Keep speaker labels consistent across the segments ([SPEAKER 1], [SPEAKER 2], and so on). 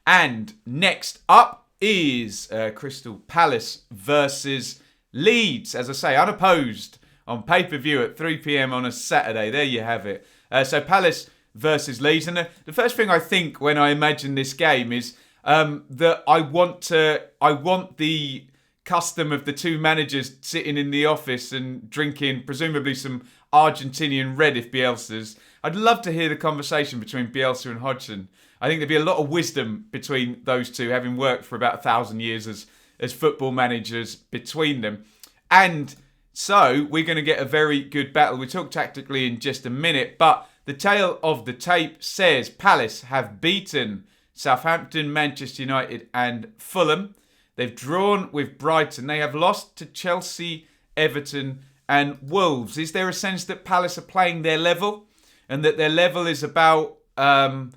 [SPEAKER 1] And next up is Crystal Palace versus Leeds. As I say, unopposed on pay-per-view at 3 p.m. on a Saturday. There you have it. So Palace versus Leeds. And the first thing I think when I imagine this game is that I want the custom of the two managers sitting in the office and drinking presumably some Argentinian red if Bielsa's. I'd love to hear the conversation between Bielsa and Hodgson. I think there'd be a lot of wisdom between those two, having worked for about 1,000 years as football managers between them. And so we're going to get a very good battle. We'll talk tactically in just a minute, but the tale of the tape says Palace have beaten Southampton, Manchester United and Fulham. They've drawn with Brighton. They have lost to Chelsea, Everton and Wolves. Is there a sense that Palace are playing their level and that their level is about a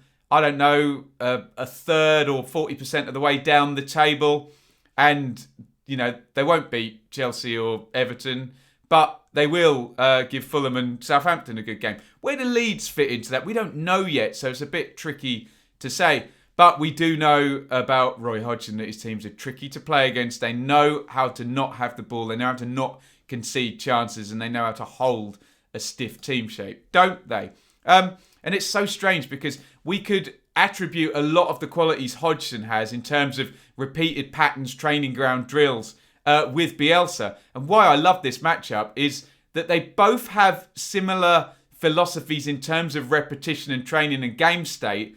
[SPEAKER 1] third or 40% of the way down the table, and they won't beat Chelsea or Everton, but they will give Fulham and Southampton a good game? Where do Leeds fit into that? We don't know yet, so it's a bit tricky to say. But we do know about Roy Hodgson that his teams are tricky to play against. They know how to not have the ball. They know how to not concede chances, and they know how to hold a stiff team shape, don't they? And it's so strange because we could attribute a lot of the qualities Hodgson has in terms of repeated patterns, training ground drills with Bielsa. And why I love this matchup is that they both have similar philosophies in terms of repetition and training and game state,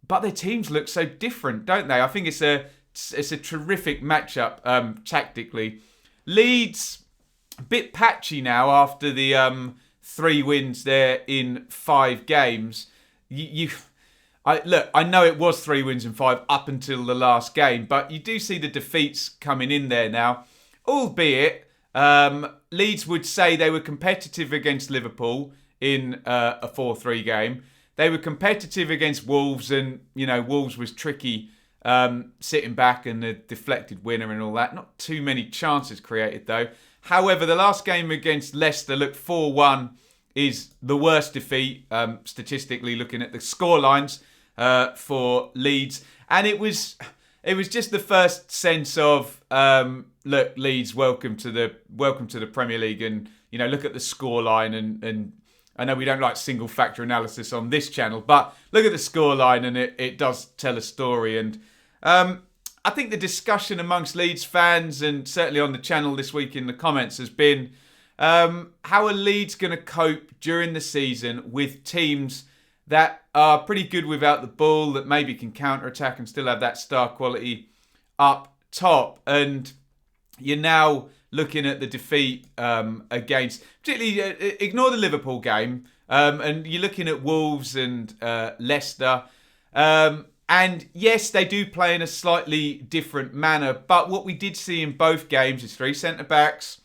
[SPEAKER 1] but their teams look so different, don't they? I think it's a terrific matchup tactically. Leeds, a bit patchy now after the 3 wins there in 5 games. I know it was 3 wins in 5 up until the last game, but you do see the defeats coming in there now. Albeit, Leeds would say they were competitive against Liverpool in a 4-3 game. They were competitive against Wolves, and Wolves was tricky sitting back and the deflected winner and all that. Not too many chances created though. However, the last game against Leicester, look, 4-1 is the worst defeat statistically, looking at the scorelines for Leeds, and it was just the first sense of look, Leeds, welcome to the Premier League, and look at the scoreline and I know we don't like single factor analysis on this channel, but look at the scoreline and it does tell a story. And I think the discussion amongst Leeds fans and certainly on the channel this week in the comments has been how are Leeds going to cope during the season with teams that are pretty good without the ball, that maybe can counter-attack and still have that star quality up top. And you're now looking at the defeat against, particularly ignore the Liverpool game, and you're looking at Wolves and Leicester. And yes, they do play in a slightly different manner, but what we did see in both games is 3 centre-backs,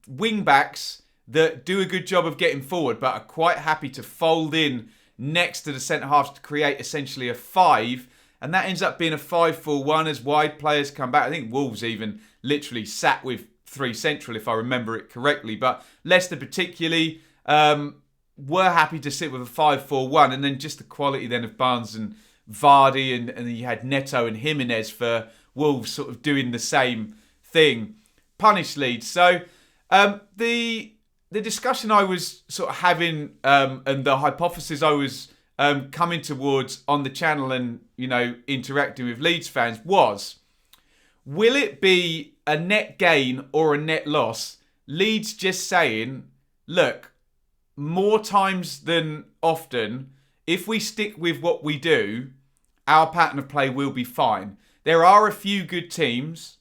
[SPEAKER 1] wing-backs that do a good job of getting forward, but are quite happy to fold in next to the centre-halves to create essentially a 5. And that ends up being a 5-4-1 as wide players come back. I think Wolves even literally sat with 3 central, if I remember it correctly. But Leicester particularly were happy to sit with a 5-4-1. And then just the quality then of Barnes and Vardy. And then you had Neto and Jimenez for Wolves sort of doing the same thing. Punish Leeds. So the discussion I was sort of having and the hypothesis I was coming towards on the channel and, interacting with Leeds fans was, will it be a net gain or a net loss? Leeds just saying, look, more times than often, if we stick with what we do, our pattern of play will be fine. There are a few good teams,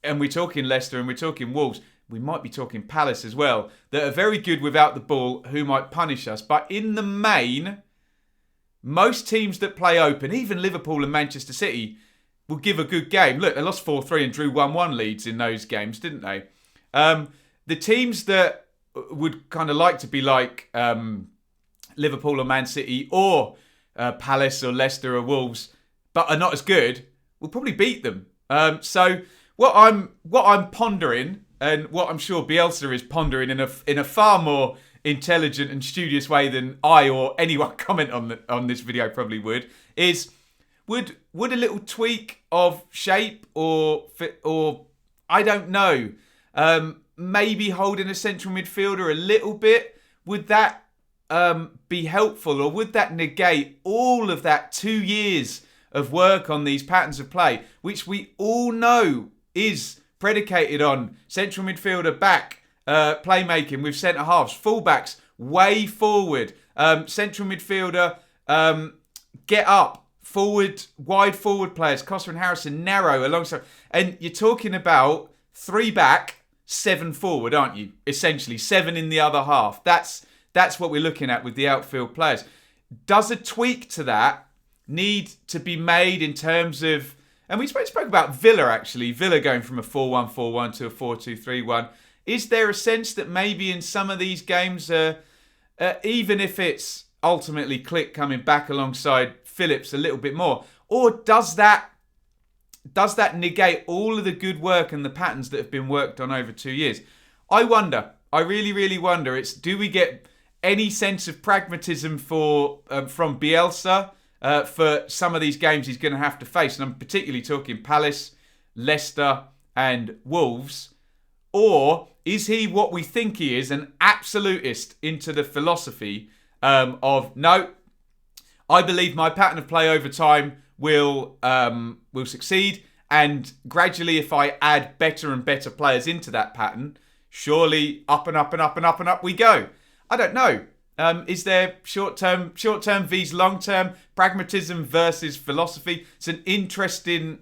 [SPEAKER 1] and we're talking Leicester and we're talking Wolves, we might be talking Palace as well, that are very good without the ball, who might punish us. But in the main, most teams that play open, even Liverpool and Manchester City, will give a good game. Look, they lost 4-3 and drew 1-1 Leeds in those games, didn't they? The teams that would kind of like to be like Liverpool or Man City or Palace or Leicester or Wolves, but are not as good, will probably beat them. So what I'm pondering, and what I'm sure Bielsa is pondering in a far more intelligent and studious way than I or anyone comment on this video probably would, is Would a little tweak of shape or I don't know, maybe holding a central midfielder a little bit, would that be helpful, or would that negate all of that 2 years of work on these patterns of play, which we all know is predicated on central midfielder back playmaking with centre halves, fullbacks way forward, central midfielder get up, forward, wide forward players, Costa and Harrison narrow alongside, and you're talking about 3 back, 7 forward, aren't you? Essentially 7 in the other half. That's what we're looking at with the outfield players. Does a tweak to that need to be made in terms of, and we spoke about Villa actually, Villa going from a 4-1-4-1 to a 4-2-3-1. Is there a sense that maybe in some of these games, even if it's ultimately Klich coming back alongside Phillips a little bit more, or does that negate all of the good work and the patterns that have been worked on over 2 years? I wonder. I really, really wonder. Do we get any sense of pragmatism from Bielsa for some of these games he's going to have to face? And I'm particularly talking Palace, Leicester and Wolves. Or is he what we think he is, an absolutist into the philosophy of, no, I believe my pattern of play over time will succeed, and gradually if I add better and better players into that pattern, surely up and up and up and up and up we go. I don't know. Is there short-term vs long-term, pragmatism versus philosophy? It's an interesting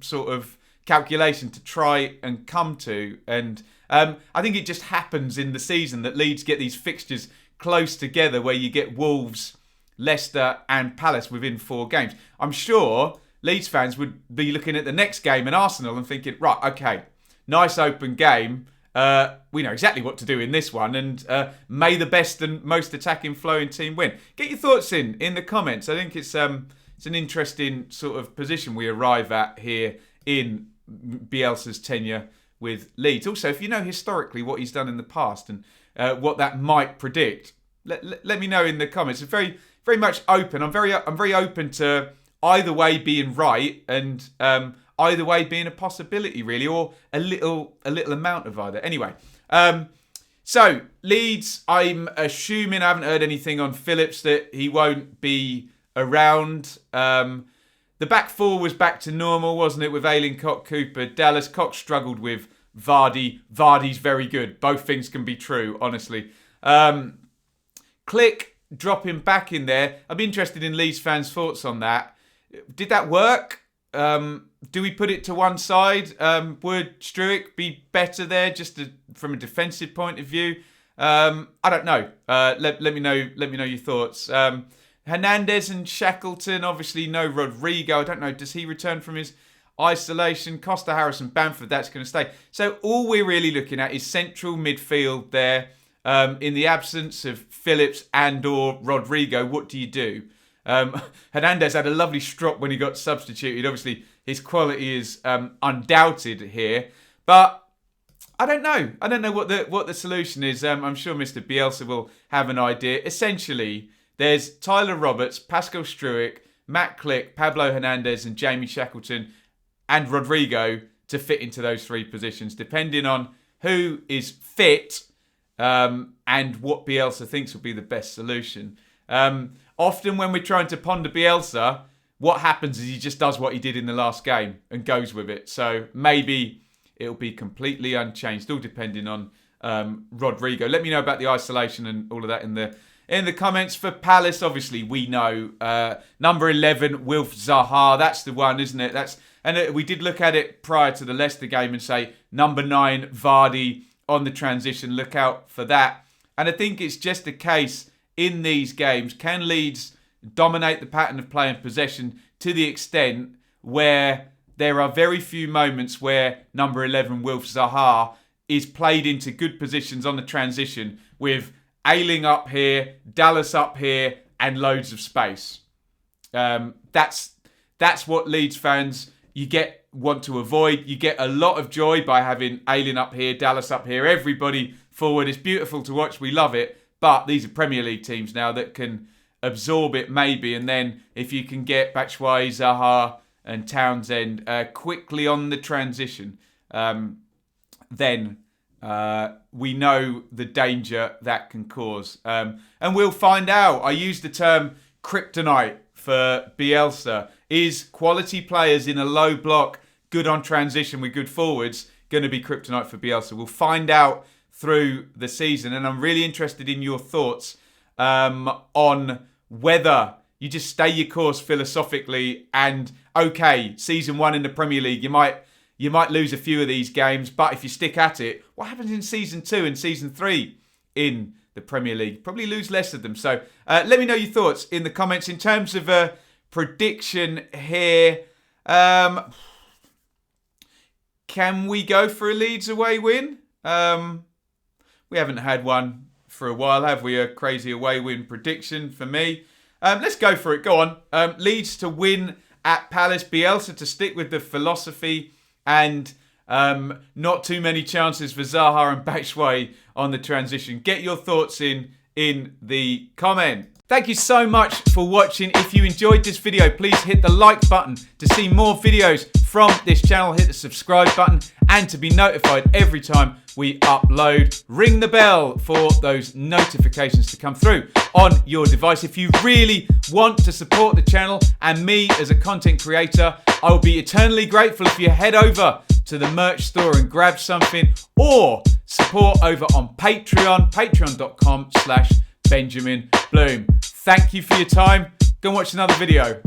[SPEAKER 1] sort of calculation to try and come to. And I think it just happens in the season that Leeds get these fixtures close together where you get Wolves, Leicester and Palace within 4 games. I'm sure Leeds fans would be looking at the next game in Arsenal and thinking, right, okay, nice open game. We know exactly what to do in this one, and may the best and most attacking flowing team win. Get your thoughts in the comments. I think it's an interesting sort of position we arrive at here in Bielsa's tenure with Leeds. Also, if you know historically what he's done in the past and what that might predict, let me know in the comments. It's very, very much open. I'm very open to either way being right and either way being a possibility, really, or a little amount of either. Anyway, so Leeds, I'm assuming, I haven't heard anything on Phillips that he won't be around. The back 4 was back to normal, wasn't it, with Ayling, Koch, Cooper, Dallas. Koch struggled with Vardy. Vardy's very good. Both things can be true, honestly. Klich dropping back in there. I'm interested in Leeds fans' thoughts on that. Did that work? Do we put it to one side? Would Struijk be better there, just from a defensive point of view? I don't know. Let me know. Let me know your thoughts. Hernandez and Shackleton, obviously no Rodrigo. I don't know. Does he return from his isolation? Costa, Harrison, Bamford. That's going to stay. So all we're really looking at is central midfield there. In the absence of Phillips and/or Rodrigo, what do you do? Hernandez had a lovely strop when he got substituted. Obviously, his quality is undoubted here, but I don't know. I don't know what the solution is. I'm sure Mr. Bielsa will have an idea. Essentially, there's Tyler Roberts, Pascal Struijk, Matt Klich, Pablo Hernandez, and Jamie Shackleton, and Rodrigo to fit into those 3 positions, depending on who is fit and what Bielsa thinks will be the best solution. Often when we're trying to ponder Bielsa, what happens is he just does what he did in the last game and goes with it. So maybe it'll be completely unchanged, all depending on Rodrigo. Let me know about the isolation and all of that in the comments. For Palace, obviously, we know number 11, Wilf Zaha. That's the one, isn't it? And we did look at it prior to the Leicester game and say number 9, Vardy on the transition. Look out for that. And I think it's just a case in these games, can Leeds dominate the pattern of play and possession to the extent where there are very few moments where number 11, Wilf Zaha, is played into good positions on the transition with Ayling up here, Dallas up here, and loads of space. That's what Leeds fans want to avoid. You get a lot of joy by having Ayling up here, Dallas up here, everybody forward. It's beautiful to watch. We love it. But these are Premier League teams now that can absorb it maybe, and then if you can get Batshuayi, Zaha and Townsend quickly on the transition, then we know the danger that can cause. And we'll find out. I used the term kryptonite for Bielsa. Is quality players in a low block, good on transition with good forwards, going to be kryptonite for Bielsa? We'll find out through the season. And I'm really interested in your thoughts on whether you just stay your course philosophically and, okay, season 1 in the Premier League, you might lose a few of these games, but if you stick at it, what happens in season 2 and season 3 in the Premier League? Probably lose less of them. So let me know your thoughts in the comments. In terms of a prediction here, can we go for a Leeds away win? We haven't had one for a while, have we? A crazy away win prediction for me. Let's go for it. Go on. Leeds to win at Palace. Bielsa to stick with the philosophy, and not too many chances for Zaha and Batshuayi on the transition. Get your thoughts in the comment. Thank you so much for watching. If you enjoyed this video, please hit the like button to see more videos from this channel. Hit the subscribe button, and to be notified every time we upload, ring the bell for those notifications to come through on your device. If you really want to support the channel and me as a content creator, I will be eternally grateful if you head over to the merch store and grab something, or support over on Patreon, patreon.com/Benjamin Bloom. Thank you for your time. Go and watch another video.